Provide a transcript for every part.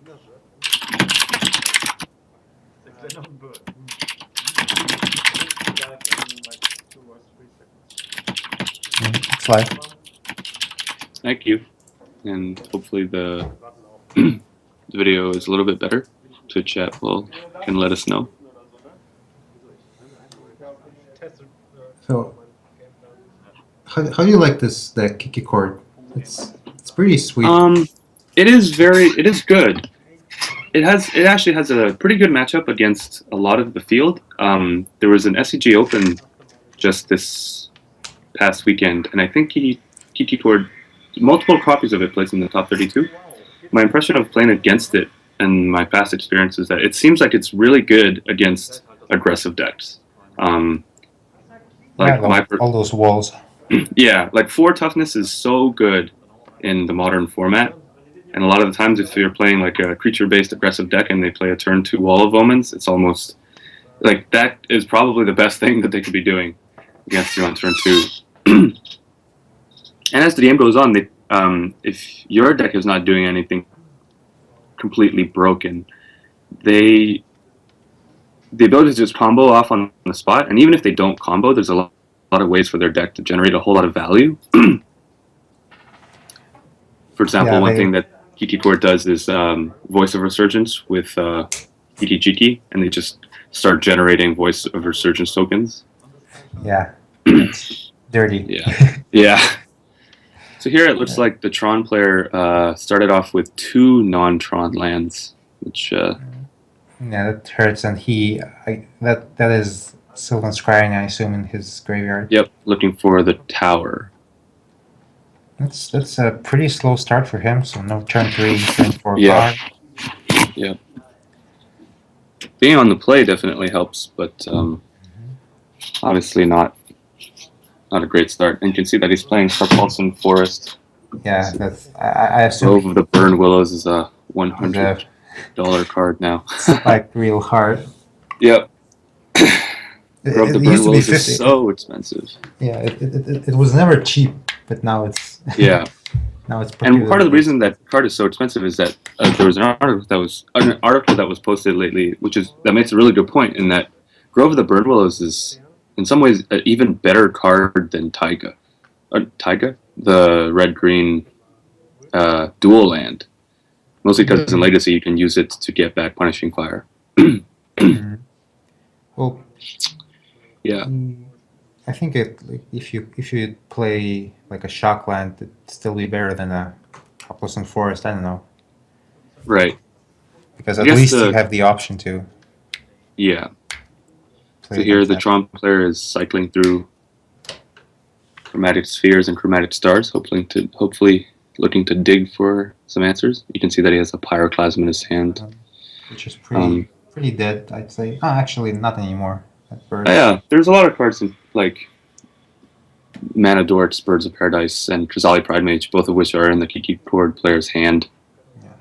It's live. Thank you, and hopefully the the video is a little bit better. Twitch chat can let us know. So, how do you like the Kiki chord? It's pretty sweet. It is good. It actually has a pretty good matchup against a lot of the field. There was an SCG Open just this past weekend, and I think Kiki Chord, multiple copies of it placed in the top 32. My impression of playing against it and my past experience is that it seems like it's really good against aggressive decks. All those walls. Yeah, like 4 toughness is so good in the modern format. And a lot of the times, if you're playing like a creature-based aggressive deck and they play a turn 2 Wall of Omens, it's almost like that is probably the best thing that they could be doing against you on turn 2. And as the game goes on, if your deck is not doing anything completely broken, the ability to just combo off on the spot, and even if they don't combo, there's a lot of ways for their deck to generate a whole lot of value. For example, one thing that Kiki Chord does is Voice of Resurgence with Kiki, and they just start generating Voice of Resurgence tokens. Yeah, it's dirty. Yeah. So here it looks like the Tron player started off with 2 non-Tron lands, which... yeah, that hurts, and that is Sylvan Scrying, I assume, in his graveyard. Yep, looking for the tower. That's a pretty slow start for him, so no turn 3, turn 4 card. Yeah. Being on the play definitely helps, but obviously not a great start. And you can see that he's playing Carpulson Forest. Yeah, that's I assume. Grove of the Burned Willows is a $100 card now. It's like real hard. Yep. Grove of the Burned Willows 50. is so expensive. Yeah, it was never cheap, but now it's now it's. And part of the reason that card is so expensive is that there was an article that was posted lately, that makes a really good point in that Grove of the Burned Willows is in some ways an even better card than Taiga. Taiga, the red-green dual land. Mostly because in Legacy you can use it to get back Punishing Fire. Well, yeah. I think if you play like a shock land, it'd still be better than a Carpulson Forest. I don't know. Right. Because at least you have the option to. Yeah. So here the Tron player is cycling through Chromatic Spheres and Chromatic Stars, hopefully looking to dig for some answers. You can see that he has a Pyroclasm in his hand. Which is pretty dead, I'd say. Oh, actually, not anymore. Yeah, there's a lot of cards in, like Mana Dorks, Birds of Paradise, and Krizali Pride Mage, both of which are in the Kiki Chord player's hand. Yeah.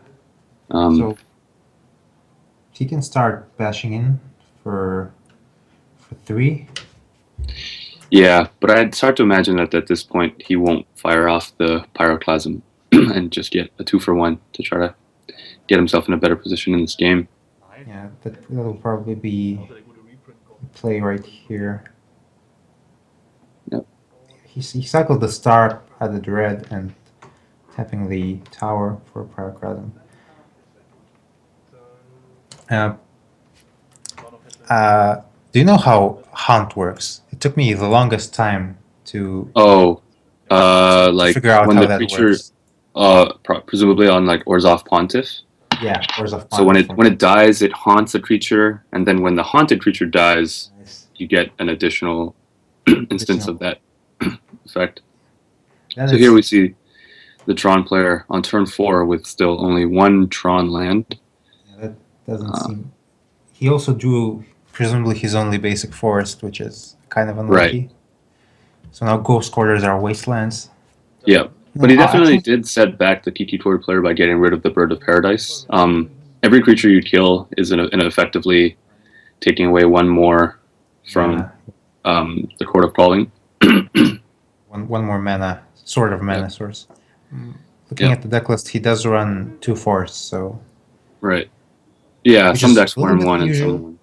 So he can start bashing in for 3. Yeah, but I'd start to imagine that at this point he won't fire off the Pyroclasm and just get a 2-for-1 to try to get himself in a better position in this game. Yeah, that'll probably be play right here. Yep. He cycled the star at the Dread and tapping the tower for Pyroclasm. Do you know how Hunt works? It took me the longest time to figure out when how the that creature, works. Presumably on like Orzhov Pontiff. Yeah, Orzhov Pontiff. So when it dies, it haunts a creature, and then when the haunted creature dies, you get an additional instance of that effect. So here we see the Tron player on turn 4 with still only 1 Tron land. Yeah, that doesn't seem. He also drew presumably his only basic forest, which is kind of unlucky. Right. So now Ghost Quarters are wastelands. Yeah, but he definitely did set back the Kiki Chord player by getting rid of the Bird of Paradise. Every creature you kill is in effectively taking away 1 more from the Chord of Calling. one more mana, sort of mana source. Looking at the deck list, he does run 2 forests, so Right. Yeah, which some is decks a little were in bit one and some unusual. won.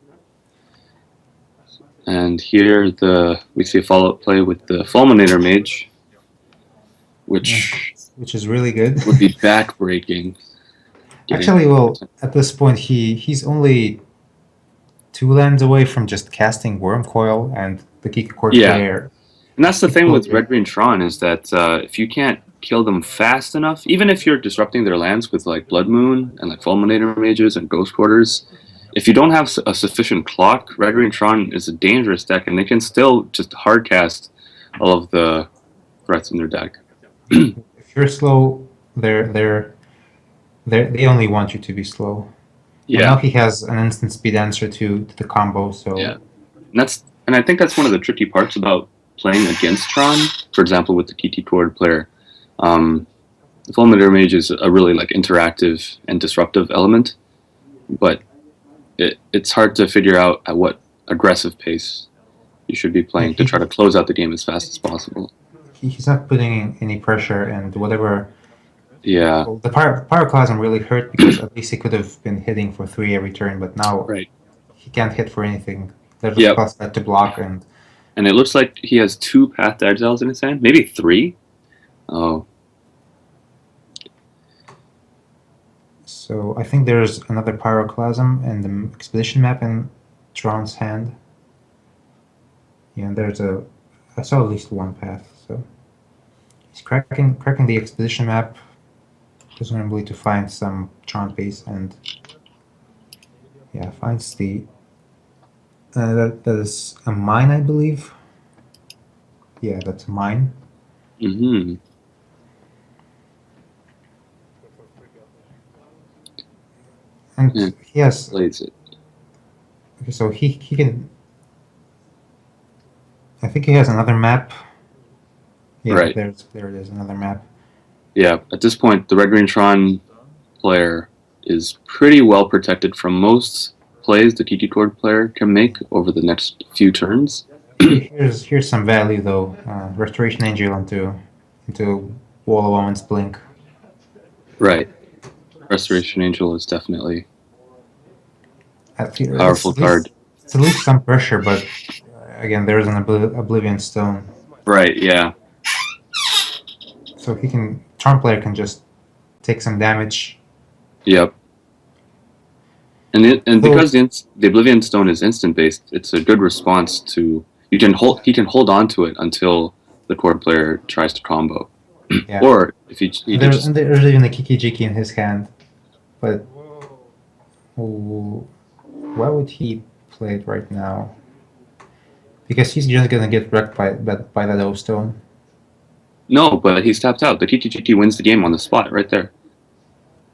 And here we see a follow-up play with the Fulminator Mage, which Which is really good. would be back-breaking. Actually, well, at this point, he's only 2 lands away from just casting Worm Coil, and the Kiki Chord Yeah. player. And that's the thing with Equally- Red Green Tron is that if you can't kill them fast enough, even if you're disrupting their lands with like Blood Moon and like Fulminator Mages and Ghost Quarters, if you don't have a sufficient clock, Red Green Tron is a dangerous deck, and they can still just hard cast all of the threats in their deck. If you're slow, they only want you to be slow. And now Yeah, he has an instant speed answer to the combo, so yeah, and I think that's one of the tricky parts about playing against Tron. For example, with the Kiki Chord player, the Fulminator Mage is a really like interactive and disruptive element, but it's hard to figure out at what aggressive pace you should be playing to try to close out the game as fast as possible. he's not putting any pressure, and whatever. Yeah, Well, the Pyroclasm really hurt because at least he could have been hitting for 3 every turn, but now right. he can't hit for anything. There's Yep. a plus to block, and it looks like he has 2 Path to Exiles in his hand, maybe 3. Oh, so I think there's another Pyroclasm in the Expedition map in Tron's hand. Yeah, and I saw at least one path, so he's cracking the Expedition map, presumably to find some Tron base, and yeah, finds the that is a mine, I believe. Yeah, that's a mine. mm-hmm. And Yeah. he has, Plays it. okay, so he can. I think he has another map. Yeah, Right. there it is, another map. Yeah, at this point, the Red Green Tron player is pretty well protected from most plays the Kiki Chord player can make over the next few turns. Here's some value though. Restoration Angel into Wall of Woman's Blink. Right. Restoration Angel is definitely At least, powerful card. It's at least some pressure, but again, there's an Oblivion Stone. Right, yeah. So Tron player can just take some damage. Yep. And because the Oblivion Stone is instant based, it's a good response to he can hold on to it until the Chord player tries to combo. Yeah. Or if there's even a Kiki Jiki in his hand, but why would he play it right now? Because he's just gonna get wrecked by that O Stone. No, but he's tapped out. The Kiki wins the game on the spot right there.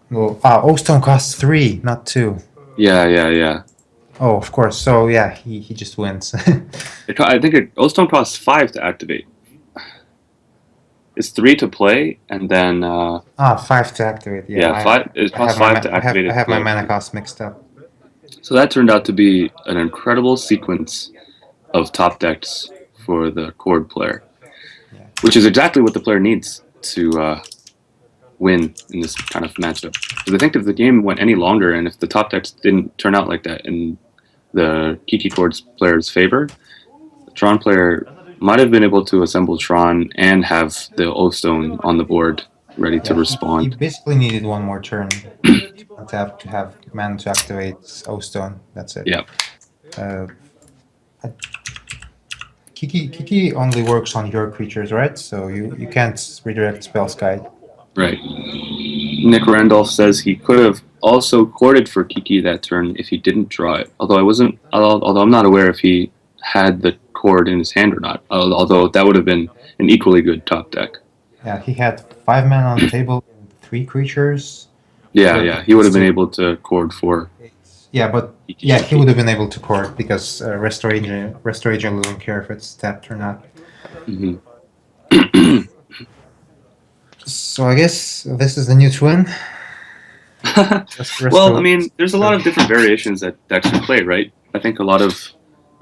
Well, O Stone costs 3, not 2. Yeah. Oh, of course. So yeah, he just wins. I think O-Stone costs 5 to activate. It's 3 to play, and then 5 to activate. Yeah, 5. It costs 5 to activate it. I have my mana cost mixed up. So that turned out to be an incredible sequence of top decks for the Chord player, which is exactly what the player needs to win in this kind of matchup. Because I think if the game went any longer, and if the top decks didn't turn out like that in the Kiki Chord's player's favor, the Tron player might have been able to assemble Tron and have the O-Stone on the board ready to respond. He basically needed one more turn to have mana to activate O-Stone. That's it. Yeah. Kiki only works on your creatures, right? So you can't redirect Spell's Guide. Right. Nick Randolph says he could have also courted for Kiki that turn if he didn't draw it. Although I'm not aware if he had the Chord in his hand or not. Although that would have been an equally good top deck. Yeah, he had 5 mana on the table, 3 creatures. Yeah, he would have been able to Chord for. Yeah, but he would have been able to Chord because Restore Angel doesn't care if it's tapped or not. Mm-hmm. So I guess this is the new twin. Well, I mean, there's a lot of different variations that decks can play, right? I think a lot of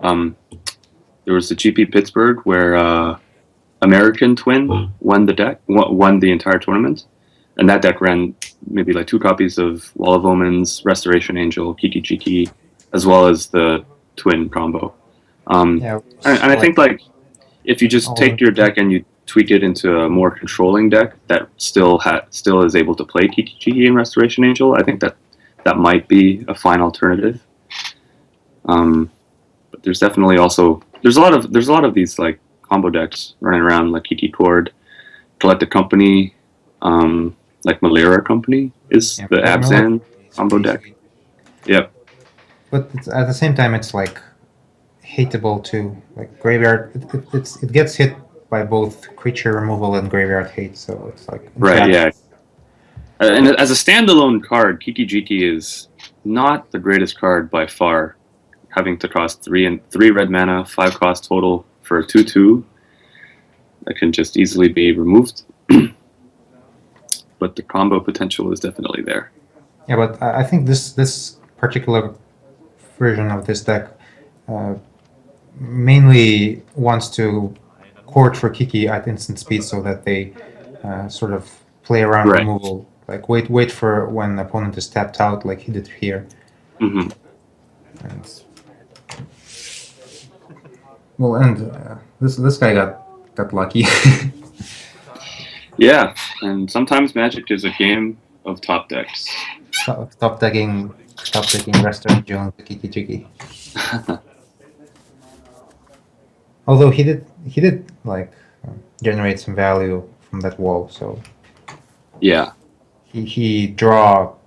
there was the GP Pittsburgh where American Twin won the entire tournament. and that deck ran maybe like 2 copies of Wall of Omens, Restoration Angel, Kiki, as well as the twin combo. Yeah, And I think like if you just all take your deck and you tweak it into a more controlling deck that still is able to play Kiki and Restoration Angel, I think that might be a fine alternative. But there's definitely also there's a lot of these like combo decks running around like Kiki Chord, Collective Company, like Malera Company is the Abzan combo deck. Yep. But at the same time, it's like hateable too. Like graveyard, it gets hit by both creature removal and graveyard hate. So it's like Right. Yeah. And as a standalone card, Kiki is not the greatest card by far, having to cost 3 red mana, 5 cost total for a 2/2 that can just easily be removed. But the combo potential is definitely there. Yeah, but I think this particular version of this deck mainly wants to court for Kiki at instant speed so that they sort of play around Right. removal. Like wait for when the opponent is tapped out, like he did here. Mm-hmm. And, well, and this guy got lucky. Yeah, and sometimes Magic is a game of top decks. Stop tagging Restaurant Jones Kiki. Although he did like generate some value from that wall, so Yeah. he drew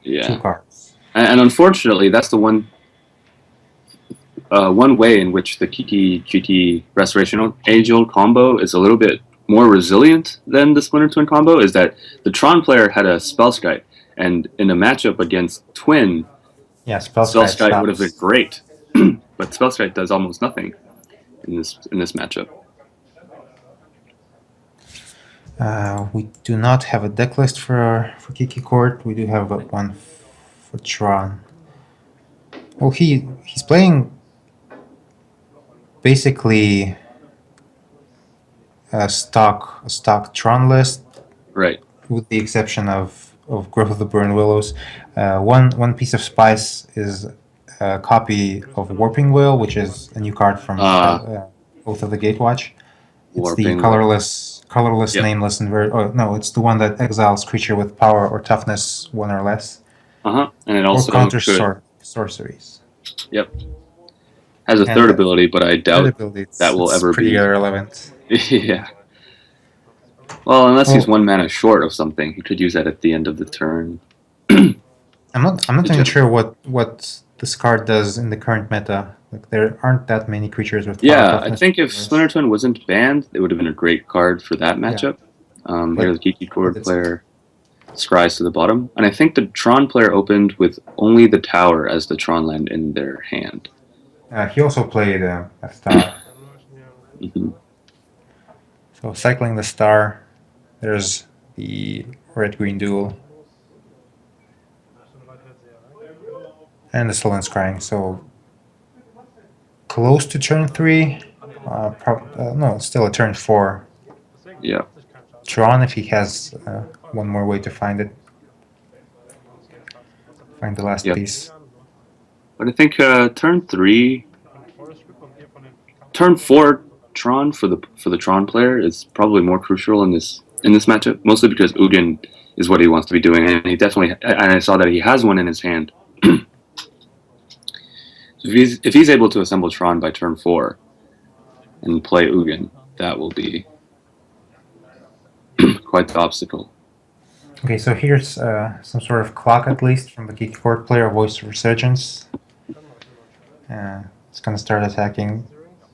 Yeah. 2 cards. And unfortunately, that's the one way in which the Kiki Restoration Angel combo is a little bit more resilient than the Splinter Twin combo is that the Tron player had a Spellskite, and in a matchup against Twin, Yeah, Spellskite would have been great, but Spellskite does almost nothing in this matchup. We do not have a deck list for Kiki Court. We do have one for Tron. Well, he's playing basically a stock Tron list, Right. with the exception of Growth of the Burn Willows. One piece of spice is a copy of Warping Will, which is a new card from Oath of the Gatewatch. It's the colorless, Yep. nameless, no, it's the one that exiles creature with power or toughness 1 or less. And it also counters sorceries. Yep. Has a third ability, but I doubt that will ever pretty be irrelevant. Yeah. Well, unless he's 1 mana short of something, he could use that at the end of the turn. I'm not even sure what this card does in the current meta. Like there aren't that many creatures with power. Yeah, I think if Splinter Twin wasn't banned, it would have been a great card for that matchup. Here the Kiki Chord player scries to the bottom, and I think the Tron player opened with only the tower as the Tron land in their hand. He also played a star. Mm-hmm. So cycling the star, there's the red-green duel. And the Sullen Scrying, so close to turn 3. No, it's still a turn 4. Yeah. Tron, if he has one more way to find it. Find the last piece. But I think turn 4 Tron for the Tron player is probably more crucial in this matchup, mostly because Ugin is what he wants to be doing, and he definitely. And I saw that he has one in his hand. So if he's able to assemble Tron by turn 4 and play Ugin, that will be quite the obstacle. Okay, so here's some sort of clock, at least, from the Kiki Court player, Voice of Resurgence. It's going to start attacking,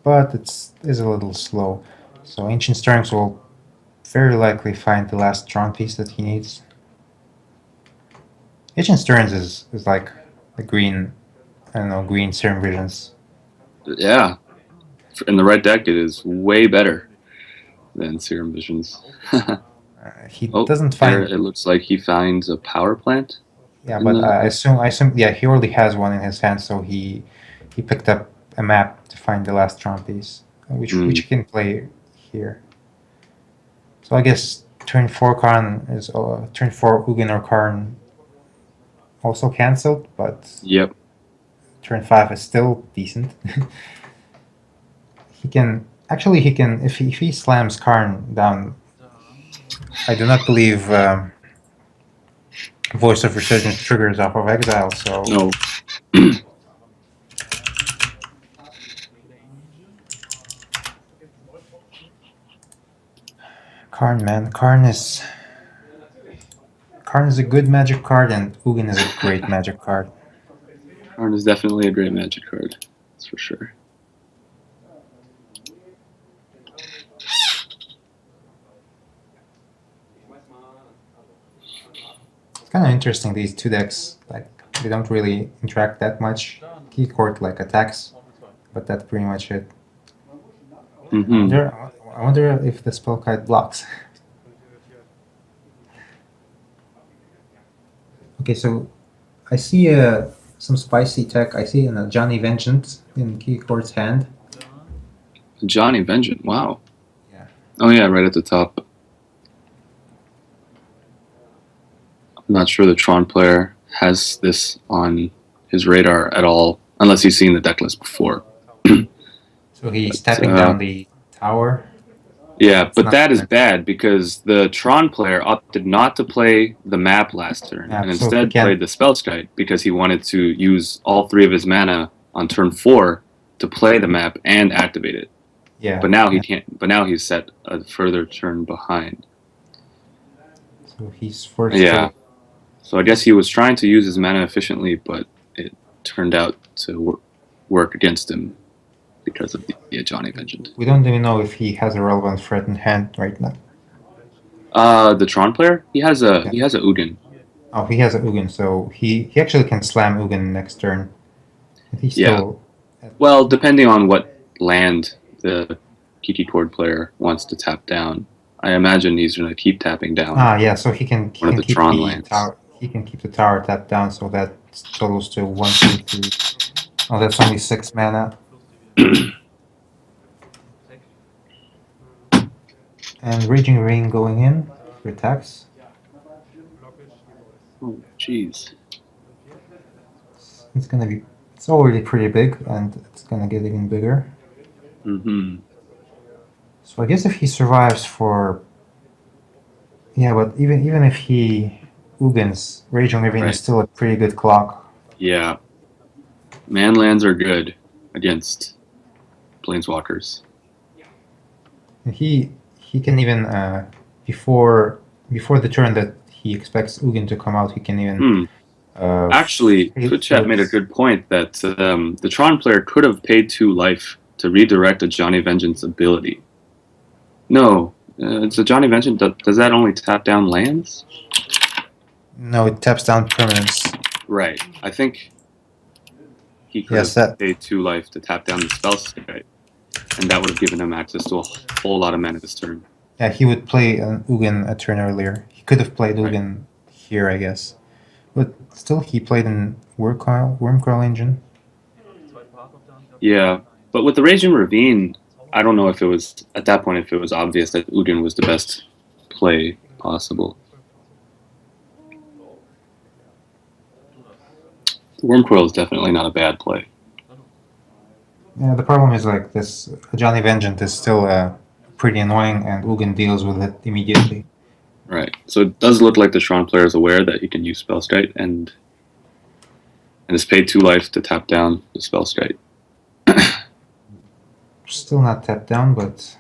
but it is a little slow. So Ancient Stirrings will very likely find the last Tron piece that he needs. Ancient Stirrings is like the green, I don't know, green Serum Visions. Yeah. In the right deck, it is way better than Serum Visions. He doesn't find. It looks like he finds a power plant. Yeah, but I assume. Yeah, he already has one in his hand, so he picked up a map to find the last Tron piece, which he can play here. So I guess turn 4 Karn is turn 4 Ugin or Karn also cancelled, but Yep. turn 5 is still decent. He can if he slams Karn down. I do not believe Voice of Resurgence triggers off of Exile, so No. Karn, man, Karn is a good Magic card, and Ugin is a great Magic card. Karn is definitely a great Magic card. That's for sure. It's kind of interesting, these two decks. Like, they don't really interact that much. Chord like attacks, but that's pretty much it. Mm-hmm. I wonder if the spell kite blocks. Okay, so I see some spicy tech. I see a Johnny Vengeance in Chord's hand. Johnny Vengeance. Wow. Yeah. Oh yeah, right at the top. I'm not sure the Tron player has this on his radar at all, unless he's seen the deck list before. So he's tapping down the tower. Yeah, but that is bad because the Tron player opted not to play the map last turn and so instead played the Spellskite because he wanted to use all 3 of his mana on turn 4 to play the map and activate it. Yeah. But now he can't. But now he's set a further turn behind. So he's forced. Yeah. So I guess he was trying to use his mana efficiently, but it turned out to work against him because of the Johnny Vengeance. We don't even know if he has a relevant threat in hand right now. The Tron player, he has a Ugin. Oh, he has a Ugin, so he actually can slam Ugin next turn. He's still. Well, depending on what land the Kiki Chord player wants to tap down, I imagine he's going to keep tapping down. Yeah, so he can keep the tower. He can keep the tower tapped down, so that totals to 1, 2, 3. Oh, that's only 6 mana. And Raging Ring going in for attacks. Oh, jeez. It's gonna be. It's already pretty big, and it's gonna get even bigger. Mm-hmm. So I guess if he survives for. Yeah, but even if he Ugins, Raging Ring is still a pretty good clock. Yeah. Man lands are good against Planeswalkers. He can even before the turn that he expects Ugin to come out, he can even. Actually, Footchat made a good point that the Tron player could have paid 2 life to redirect a Johnny Vengeance ability. No, it's a Johnny Vengeance. Does that only tap down lands? No, it taps down permanents. Right. I think he could have paid 2 life to tap down the Spellskite, and that would have given him access to a whole lot of mana this turn. Yeah, he would play an Ugin a turn earlier. He could have played Ugin here, I guess. But still, he played in Wormcoil Engine. Yeah, but with the Raging Ravine, I don't know if it was, at that point, if it was obvious that Ugin was the best play possible. Wormcoil is definitely not a bad play. Yeah, the problem is like this, Johnny Vengeance is still pretty annoying, and Ugin deals with it immediately. Right. So it does look like the Tron player is aware that he can use Spellskite and has paid 2 life to tap down the Spellskite. Still not tapped down, but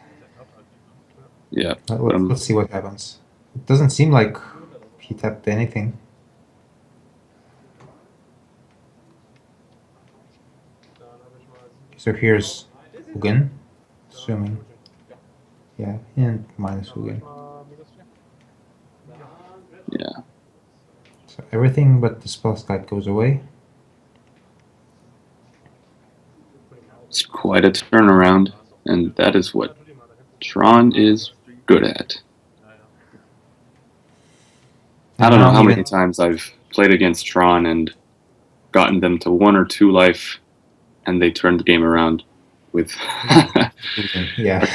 yeah. Let's see what happens. It doesn't seem like he tapped anything. So here's Ugin, assuming. Yeah, and minus Ugin. Yeah. So everything but the Spellskite goes away. It's quite a turnaround, and that is what Tron is good at. I don't know how many times I've played against Tron and gotten them to 1 or 2 life, and they turned the game around with a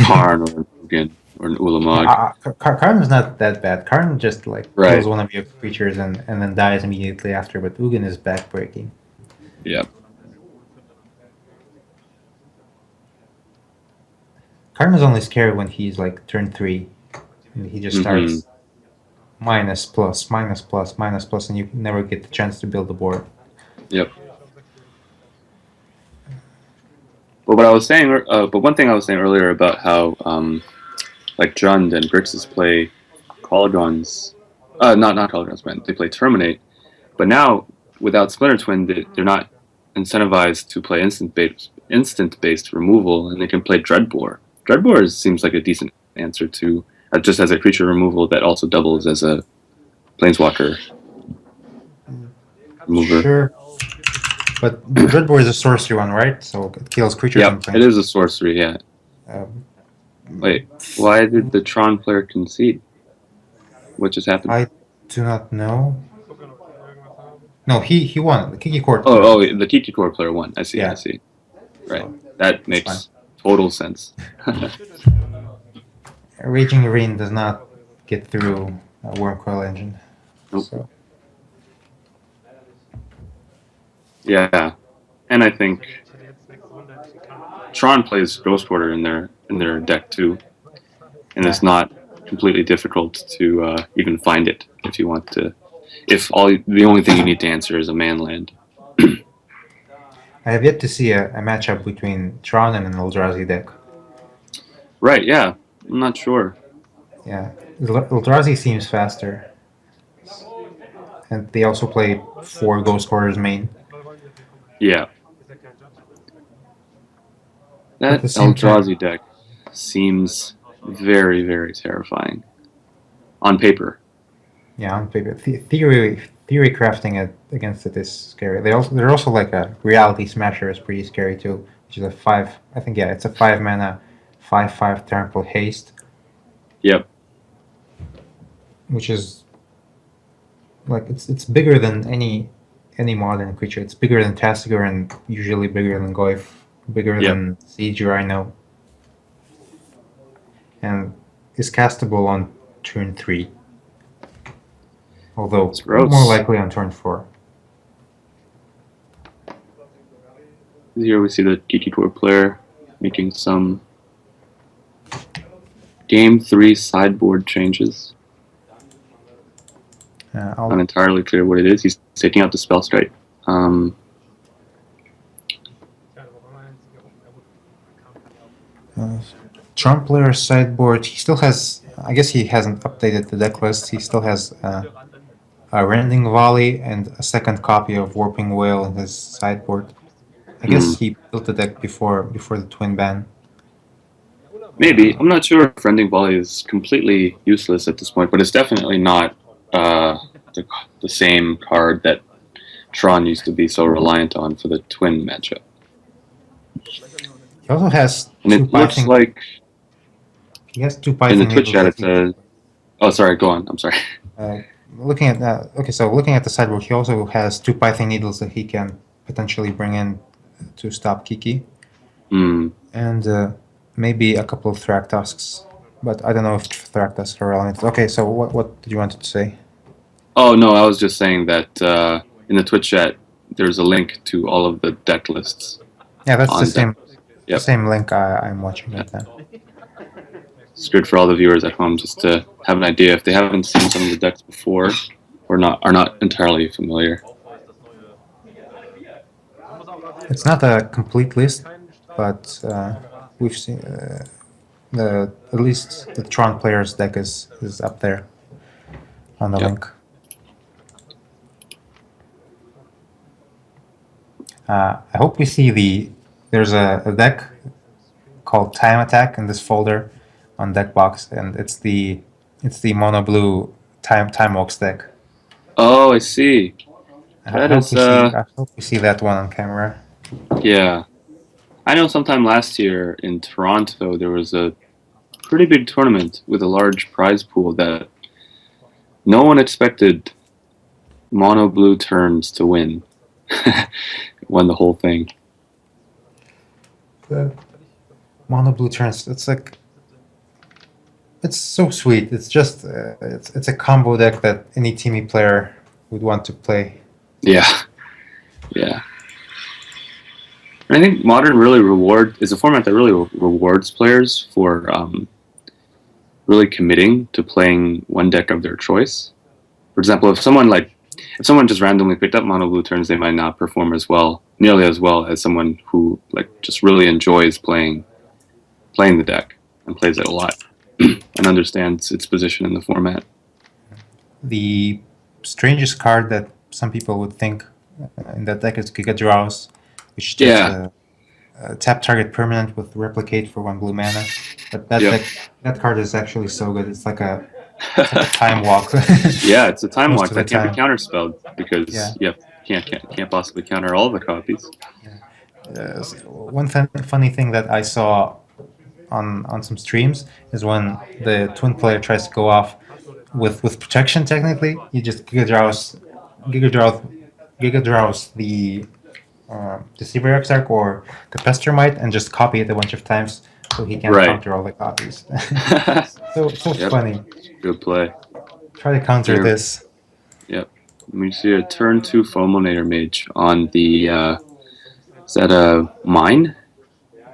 Karn or an Ugin. or an Ulamog. Karn is not that bad. Karn just like Right. kills one of your creatures and then dies immediately after, but Ugin is backbreaking. Yep. Karn is only scary when he's like turn 3. And he just starts minus, plus, minus, plus, minus, plus, and you never get the chance to build the board. Yep. But what I was saying, but one thing I was saying earlier about how, like Jund and Grixis play Cauldrons, not Cauldrons, man. They play Terminate, but now without Splinter Twin, they're not incentivized to play instant-based removal, and they can play Dreadbore. Dreadbore seems like a decent answer to just as a creature removal that also doubles as a Planeswalker remover. Sure. But Dreadbore is a sorcery one, right? So it kills creatures. Yeah, it is a sorcery, yeah. Wait, why did the Tron player concede? What just happened? I do not know. No, he won. The Kiki Chord. Oh, the Kiki Chord player won. I see, Yeah. I see. Right. So, that makes total sense. Raging Marine does not get through a Wormcoil Engine. Nope. So. Yeah, and I think Tron plays Ghost Quarter in their deck too, and it's not completely difficult to even find it if you want to. If the only thing you need to answer is a man land. I have yet to see a matchup between Tron and an Eldrazi deck. Right? Yeah, I'm not sure. Yeah, Eldrazi seems faster, and they also play 4 Ghost Quarters main. Yeah. That Eldrazi deck seems very, very terrifying. On paper. Yeah, on paper. Theory crafting it against it is scary. They're also like a Reality Smasher is pretty scary too, which is a 5. I think it's a 5 mana, 5/5 trample haste. Yep. Which is like it's bigger than any modern creature. It's bigger than Tasigur and usually bigger than Goyf, bigger than Siege or Rhino, and is castable on turn 3. Although more likely on turn 4. Here we see the Kiki Chord player making some Game 3 sideboard changes. Not entirely clear what it is. He's taking out the Spell Strike. Tron player sideboard. He still has. I guess he hasn't updated the deck list. He still has a Rending Volley and a second copy of Warping Whale in his sideboard. I guess he built the deck before the twin ban. Maybe. I'm not sure if Rending Volley is completely useless at this point, but it's definitely not the same card that Tron used to be so reliant on for the twin matchup. He also has and it looks like he has 2 Python in the Twitch chat it says. Oh, sorry. Go on. I'm sorry. Looking at looking at the sideboard, he also has 2 Python Needles that he can potentially bring in to stop Kiki, and maybe a couple of Thragtusks, but I don't know if Thragtusks are relevant. Okay, so what did you want to say? Oh no, I was just saying that in the Twitch chat there's a link to all of the deck lists. Yeah, that's the same. The same link I'm watching right now. It's good for all the viewers at home just to have an idea if they haven't seen some of the decks before or are not entirely familiar. It's not a complete list, but we've seen at least the Tron player's deck is up there on the link. I hope we see there's a deck called Time Attack in this folder on deck box, and it's the mono blue Time Walks deck. Oh, I see. I hope we see that one on camera. Yeah. I know sometime last year in Toronto there was a pretty big tournament with a large prize pool that no one expected mono blue turns to win. Won the whole thing. The mono blue turns, it's like It's so sweet. It's just it's a combo deck that any teamy player would want to play. Yeah, yeah. I think Modern really is a format that really rewards players for really committing to playing one deck of their choice. For example, if someone just randomly picked up mono blue turns, they might not perform nearly as well as someone who like just really enjoys playing the deck and plays it a lot and understands its position in the format. The strangest card that some people would think in that deck is Giga Draws, which is just Yeah. a tap target permanent with replicate for 1 blue mana. But Yep. that card is actually so good. It's like a time walk. Yeah, it's a time Most walk of the that can't be time. counterspelled Yeah. because can't possibly counter all the copies. One funny thing that I saw on some streams is when the twin player tries to go off with protection. Technically, you just Giga Draws, Giga Draws the Deceiver Exarch or the Pestermite and just copy it a bunch of times so he can Right. counter all the copies. So Yep. funny. Good play. Try to counter Here. this. Yep. We see a turn 2 Fulminator Mage on the. Is that a mine?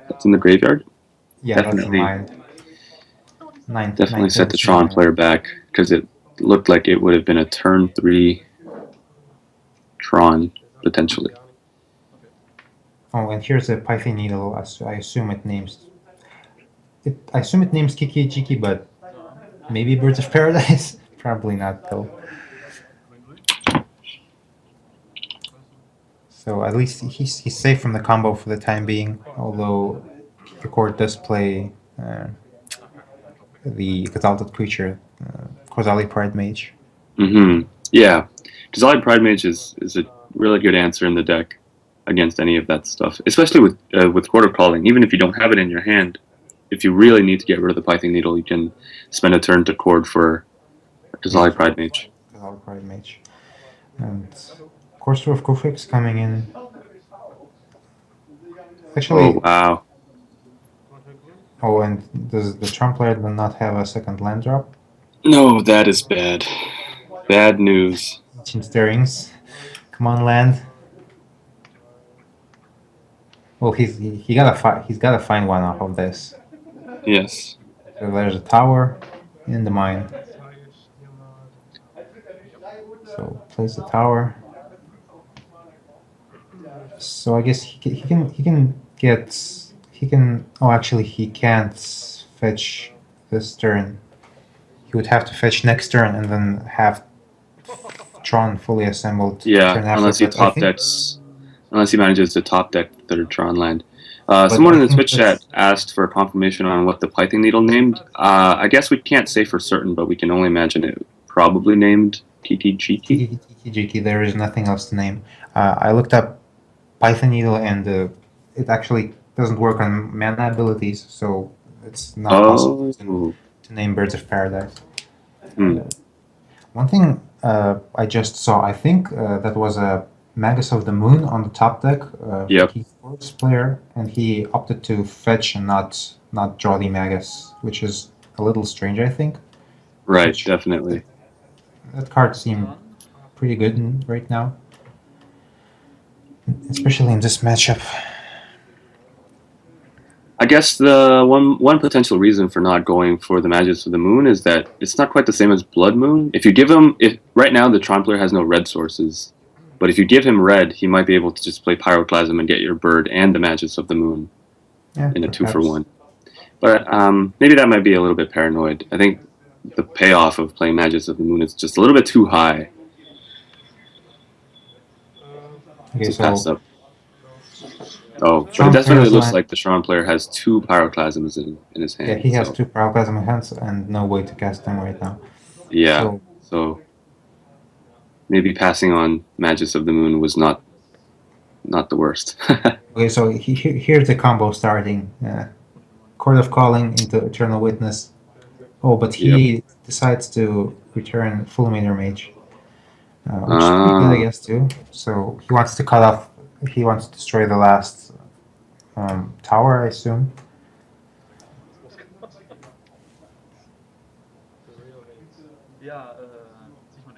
That's in the graveyard? Yeah, that's a Definitely. mine. Definitely Ninth set the edition Tron mine. player back because it looked like it would have been a turn 3 Tron, potentially. Oh, and here's a Python needle. I assume it names. I assume it names Kiki, but maybe Birds of Paradise. Probably not though. So at least he's safe from the combo for the time being. Although Chord does play the exalted creature, Kozali Pride Mage. Mm-hmm. Yeah. Dissolved Pride Mage is a really good answer in the deck against any of that stuff, especially with Chord of Calling. Even if you don't have it in your hand, if you really need to get rid of the Python Needle, you can spend a turn to Chord for Dissolved Pride Mage. Kozali Pride Mage. And Courser of Kufix coming in. Actually, Oh, wow. oh, and does the Trump player not have a second land drop? No, that is bad. Bad news. Ancient Stirrings. Come on, land. Well, he's gotta find one off of this. Yes. So there's a tower in the mine. So place the tower. So I guess he can. Oh, actually, he can't fetch this turn. He would have to fetch next turn and then have Tron fully assembled Yeah, turn after. But I think unless he manages to top deck the third Tron land. But Someone I in the think Twitch chat that's asked for confirmation on what the Python Needle named. I guess we can't say for certain, but we can only imagine it probably named TTGT. Kiki. There is nothing else to name. I looked up Python Needle and it actually doesn't work on mana abilities, so it's not possible Oh. to name Birds of Paradise. Hmm. One thing I just saw, I think that was a Magus of the Moon on the top deck for Yep. Key Sports player, and he opted to fetch and not draw the Magus, which is a little strange, I think. Right, Which definitely. that card seemed pretty good right now, especially in this matchup. I guess the one potential reason for not going for the Magus of the Moon is that it's not quite the same as Blood Moon. If you give him, if right now the Tron player has no red sources, but if you give him red, he might be able to just play Pyroclasm and get your bird and the Magus of the Moon Yeah, in a perhaps. 2-for-1. But maybe that might be a little bit paranoid. I think the payoff of playing Magus of the Moon is just a little bit too high Okay, to pass so up. Oh, but it Tron definitely players looks land. like the Tron player has 2 Pyroclasms in his Yeah, hand. he has So 2 Pyroclasm hands and no way to cast them right now. yeah, So so maybe passing on Magus of the Moon was not the worst. okay, so here's the combo starting. Chord of Calling into Eternal Witness. Oh, but Yep. he decides to return Fulminator Mage, which is pretty good, I Ah, guess, too. So he wants to cut off. He wants to destroy the last tower, I assume.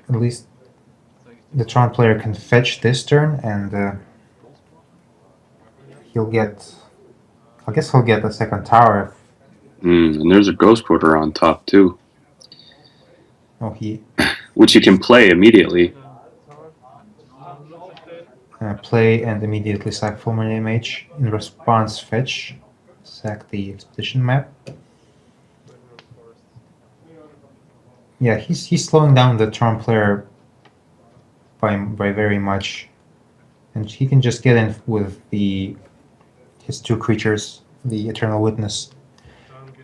at least the Tron player can fetch this turn, and he'll get. I guess he'll get a second tower if. And there's a Ghost Quarter on top too, Oh, he which you can play immediately. play and immediately sack Fulminating Mage. In response, fetch, sack the expedition map. Yeah, he's slowing down the Tron player by very much, and he can just get in with his two creatures, the Eternal Witness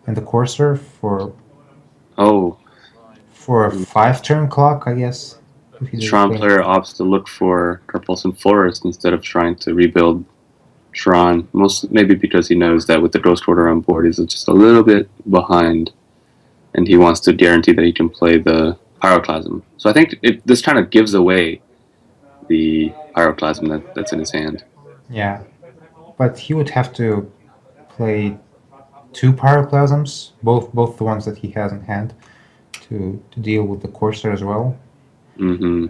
and the Courser, for Oh, a 5-turn clock, I guess. If the he Tron player opts to look for Carpulsum Forest instead of trying to rebuild Tron. Maybe because he knows that with the Ghost Quarter on board, he's just a little bit behind, and he wants to guarantee that he can play the Pyroclasm. So I think this kind of gives away the Pyroclasm that's in his hand. Yeah, but he would have to play 2 Pyroclasms, both the ones that he has in hand, to deal with the Courser as well. Mm-hmm.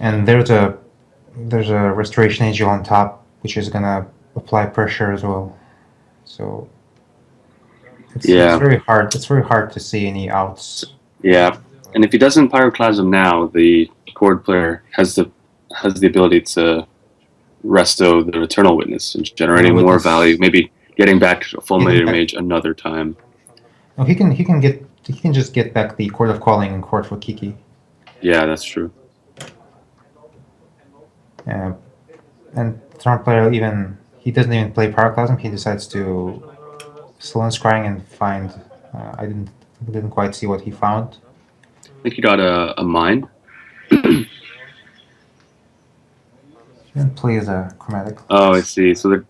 And there's a Restoration Angel on top, which is gonna apply pressure as well. So it's very hard. It's very hard to see any outs. Yeah, and if he doesn't Pyroclasm now, the Chord player has the ability to resto the Eternal Witness and generating more value, maybe getting back a Fulminator Mage another time. Oh, he can just get back the Chord of Calling and Chord for Kiki. Yeah, that's true. And Tron player he doesn't even play Pyroclasm. He decides to Sloan Scrying and find. I didn't quite see what he found. I think he got a mine. And plays a Chromatic. Oh, I see. So the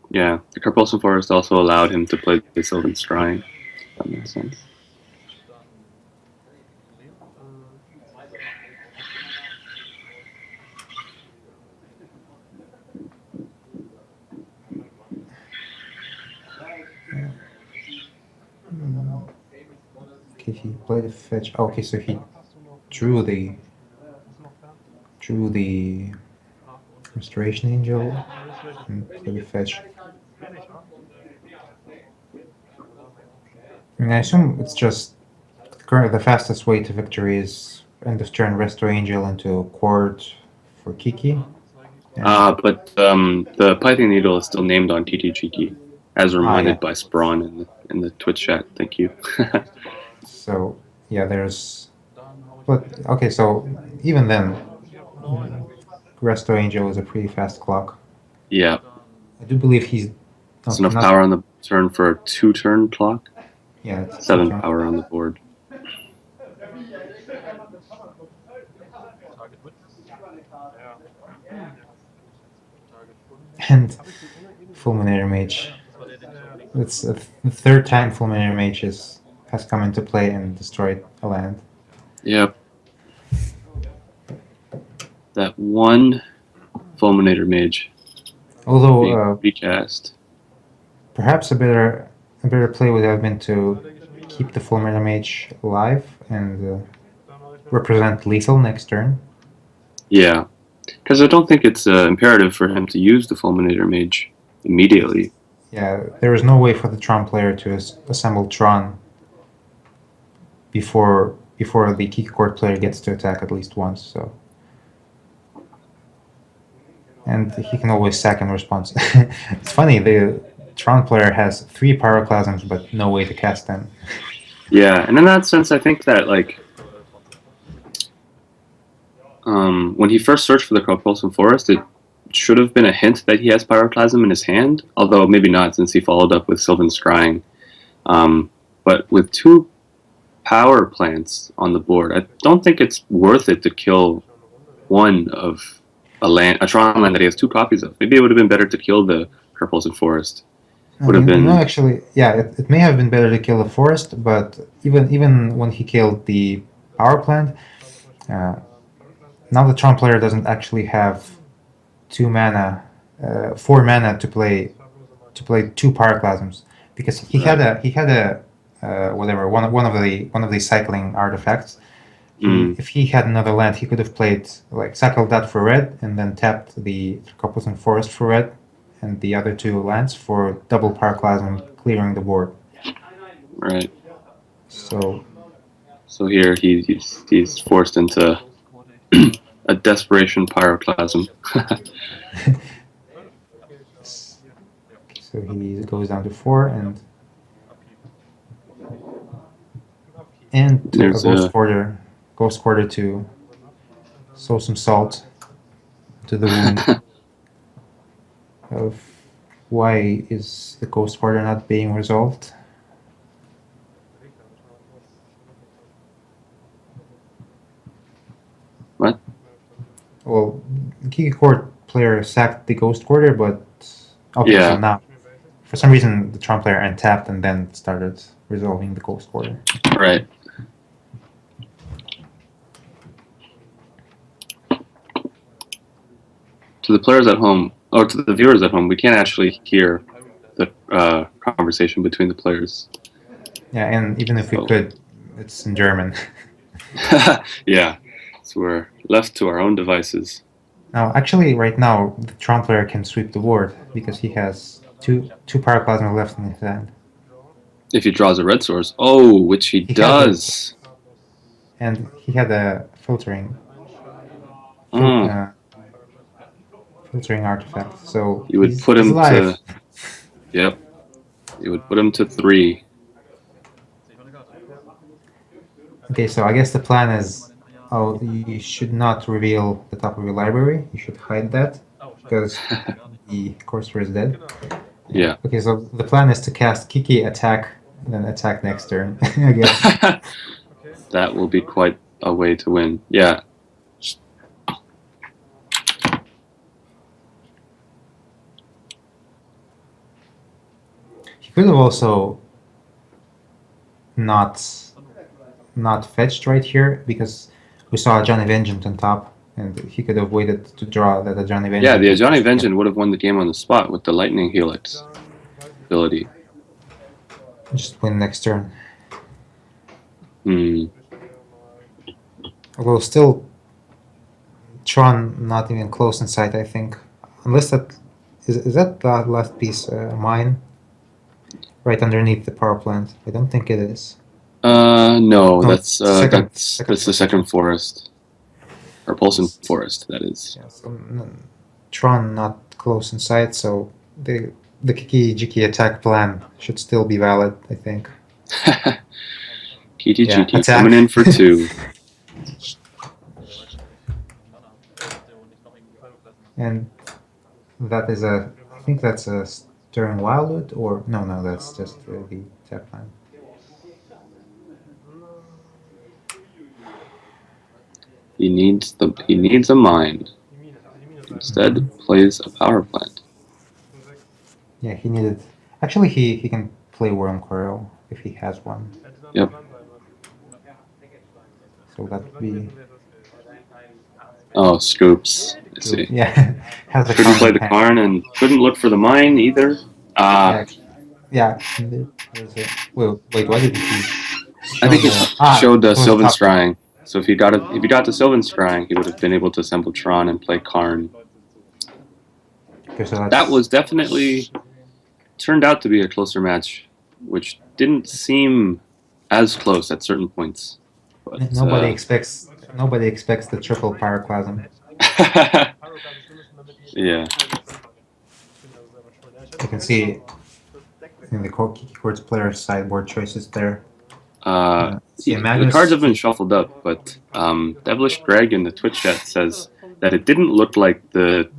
Carpulsum Forest also allowed him to play the Sylvan Scrying. That makes sense. Okay, he played a fetch. Oh, okay, so he drew the Restoration Angel and played a fetch. I assume it's just the fastest way to victory is end of turn Restore Angel into Chord for Kiki. But the Python Needle is still named on TTGT, as reminded by Sprawn in the Twitch chat. Thank you. So yeah, there's. But okay, so even then, Restore Angel is a pretty fast clock. Yeah. I do believe he's. There's enough power on the turn for a 2-turn clock. Yeah, it's 7 power on the board. And Fulminator Mage. It's the third time Fulminator Mage has come into play and destroyed a land. Yep. That one Fulminator Mage. Although recast. Perhaps a better play would have been to keep the Fulminator Mage alive and represent lethal next turn. Yeah, because I don't think it's imperative for him to use the Fulminator Mage immediately. Yeah, there is no way for the Tron player to assemble Tron before the Kiki Chord player gets to attack at least once. So, and he can always sack in response. It's funny, the Tron player has 3 Pyroclasms but no way to cast them. Yeah, and in that sense, I think that when he first searched for the Carpulsum Forest, it should have been a hint that he has Pyroclasm in his hand, although maybe not since he followed up with Sylvan Scrying. But with 2 power plants on the board, I don't think it's worth it to kill one of a Tron land that he has 2 copies of. Maybe it would have been better to kill the Carpulsum Forest. Would have been. No, actually, yeah, it may have been better to kill the forest, but even when he killed the power plant, now the Tron player doesn't actually have 4 mana to play 2 Pyroclasms, because he had a one of the cycling artifacts, If he had another land, he could have played, like, cycled that for red, and then tapped the Coupleton Forest for red, and the other 2 lands for double Pyroclasm, clearing the board. Right. So here he's forced into a desperation Pyroclasm. so he goes down to 4, and There's a Ghost Quarter to sow some salt to the wound of why is the Ghost Quarter not being resolved. What? Well, Kiki Chord player sacked the Ghost Quarter, but okay, Yeah. so now for some reason the Tron player untapped and then started resolving the Ghost Quarter. Right. To the players at home, or to the viewers at home, we can't actually hear the conversation between the players. Yeah, and even if we could, it's in German. Yeah, so we're left to our own devices. Now, actually, right now, the Tron player can sweep the board because he has two Pyroclasma left in his hand. If he draws a red source. Oh, which he does. And he had a filtering artifact, so you would put him to. Yep. You would put him to 3. Okay, so I guess the plan is, you should not reveal the top of your library. You should hide that because the Courser is dead. Yeah. Okay, so the plan is to cast Kiki, attack, and then attack next turn, I guess. That will be quite a way to win. Yeah. He could have also not fetched right here because we saw a Johnny Vengeance on top, and he could have waited to draw that Johnny Vengeance. Yeah, the Johnny Vengeance would have won the game on the spot with the Lightning Helix ability. Just win next turn. Hmm. Although still, Tron not even close in sight, I think. Unless that is that the last piece mine right underneath the power plant. I don't think it is. No, that's the second forest. Or Pulsing Forest, that is. Yeah, so Tron not close in sight, so the Kiki Jiki attack plan should still be valid, I think. Kiki Jiki coming in for 2. And that is I think that's a Stirring Wildwood, or no, that's just the tap line. He needs a mine. Instead, plays a power plant. Yeah, he needed. Actually, he can play Worm Coil if he has one. Yep. So that would be. Oh, scoops. I see. Yeah. Couldn't play the Karn and couldn't look for the mine either. Yeah. Wait, why did he? I think it showed Sylvan Scrying. So if he got to Sylvan Scrying, he would have been able to assemble Tron and play Karn. Okay, so that was definitely turned out to be a closer match, which didn't seem as close at certain points. But, nobody expects the triple Pyroclasm. Yeah. You can see in the Kiki Chord's player sideboard choices there. The cards have been shuffled up, but Devilish Greg in the Twitch chat says that it didn't look like the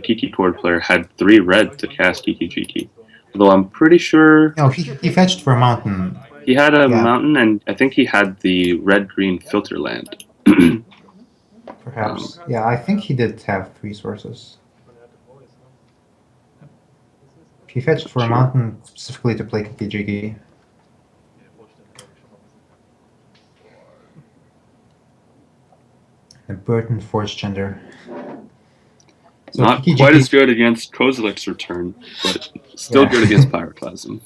Kiki Chord player had 3 red to cast Kiki Jiki. Although I'm pretty sure... No, he fetched for a mountain. He had a mountain, and I think he had the red-green filter land. Perhaps. Yeah, I think he did have 3 sources. He fetched for a mountain specifically to play Kiki Jiki. A Burton Forge Gender. So not quite as good against Kozilek's return, but still good against Pyroclasm.